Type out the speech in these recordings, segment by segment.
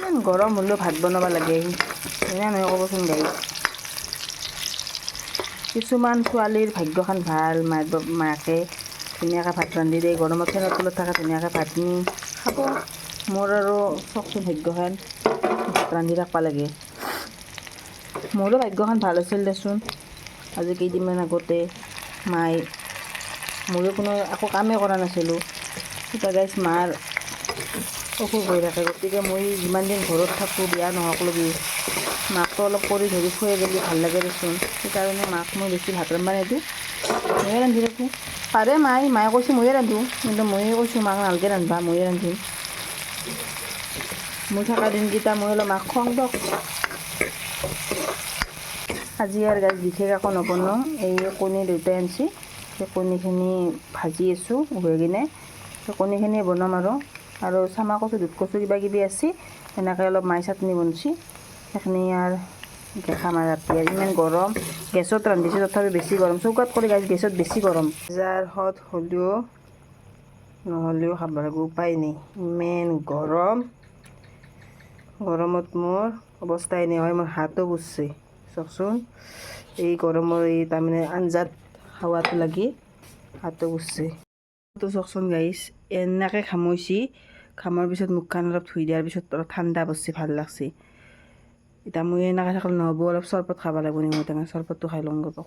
ইমান গৰম হ'লেও ভাত বনাব লাগে এনে নহয় ক'বচোন গাইজ। কিছুমান ছোৱালীৰ ভাগ্যখন ভাল, মাকে ধুনীয়াকৈ ভাত ৰান্ধি দিয়ে, গৰমত ফেনৰ তলত থাকে ধুনীয়াকৈ ভাত নি খাব। মোৰ আৰু চকচোন ভাগ্যখন ভাত ৰান্ধি থাকিব লাগে। মোৰো ভাগ্যখন ভাল আছিল দেচোন। আজি কেইদিনমান আগতে ময়ো কোনো একো কামেই কৰা নাছিলোঁ। এতিয়া গাইজ মাৰ অসুখ হৈ থাকে, গতিকে মই যিমান দিন ঘৰত থাকোঁ বিয়া নহওক লগি মাকটো অলপ কৰি ধৰি খুৱাই গ'লে ভাল লাগে দেচোন। সেইকাৰণে মাক মই বেছি ভাত ৰান্ধিব নিদিওঁ, ময়ে ৰান্ধি থাকোঁ। পাৰে মায়ে কৈছে ময়ে ৰান্ধোঁ, কিন্তু ময়ে কৈছোঁ মাক নালাগে ৰান্ধিবা, ময়ে ৰান্ধিম। মই থকা দিনকেইটা মই অলপ মাক খুৱাম দিয়ক। আজি আৰু গাইজ বিশেষ একো নবনাওঁ, এই কণী দেউতাই আনিছে, সেই কণীখিনি ভাজি আছোঁ উহাই কিনে। সেই কণীখিনিয়ে বনাম আৰু চামা কচু দুধ কচু কিবা কিবি আছে, এনেকৈ অলপ মাই চাটনি বনাইছে, সেইখিনি আৰু খাম আৰু ৰাতি। আৰু ইমান গৰম, গেছত ৰান্ধিছে তথাপি বেছি গৰম, চৌকাত কৰি গাইজ গেছত বেছি গৰম। যাৰ হত নহ'লেও খাব লাগিব, উপায় নাই, ইমান গৰম। গৰমত মোৰ অৱস্থাই নাই হয়, মোৰ হাতো পুৰিছে চাওকচোন। এই গৰমৰ তাৰমানে আঞ্জাত খাৱাটো লাগি হাতো পুৰিছে। তো চাওকচোন গাইজ এনেকৈ ঘামৈছি, ঘামৰ পিছত মুখখন অলপ ধুই দিয়াৰ পিছত অলপ ঠাণ্ডা পৰিছে, ভাল লাগছে। এতিয়া মই এনেকৈ থাকিলে নহ'ব, অলপ চৰবত খাব লাগিব, নেমু টেঙা চৰবতটো খাই লওঁ গ'ব।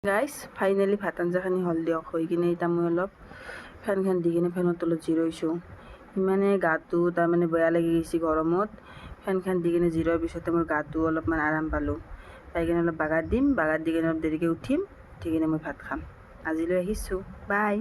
গাইজ ফাইনেলি ভাত আঞ্জাখিনি হ'ল দিয়ক, হৈ কিনে এতিয়া মই অলপ ফেনখন দি কিনে ফেনৰ তলত জিৰৈছোঁ। ইমানে গাটো তাৰমানে বেয়া লাগি গৈছে গৰমত, ফেনখন দি কিনে জিৰোৱাৰ পিছতে মোৰ গাটো অলপমান আৰাম পালোঁ। পাই কিনে অলপ বাগাৰ দিম, বাগাৰ দি কিনে অলপ দেৰিকৈ উঠি কিনে মই ভাত খাম। আজিলৈ আহিছোঁ, বাই।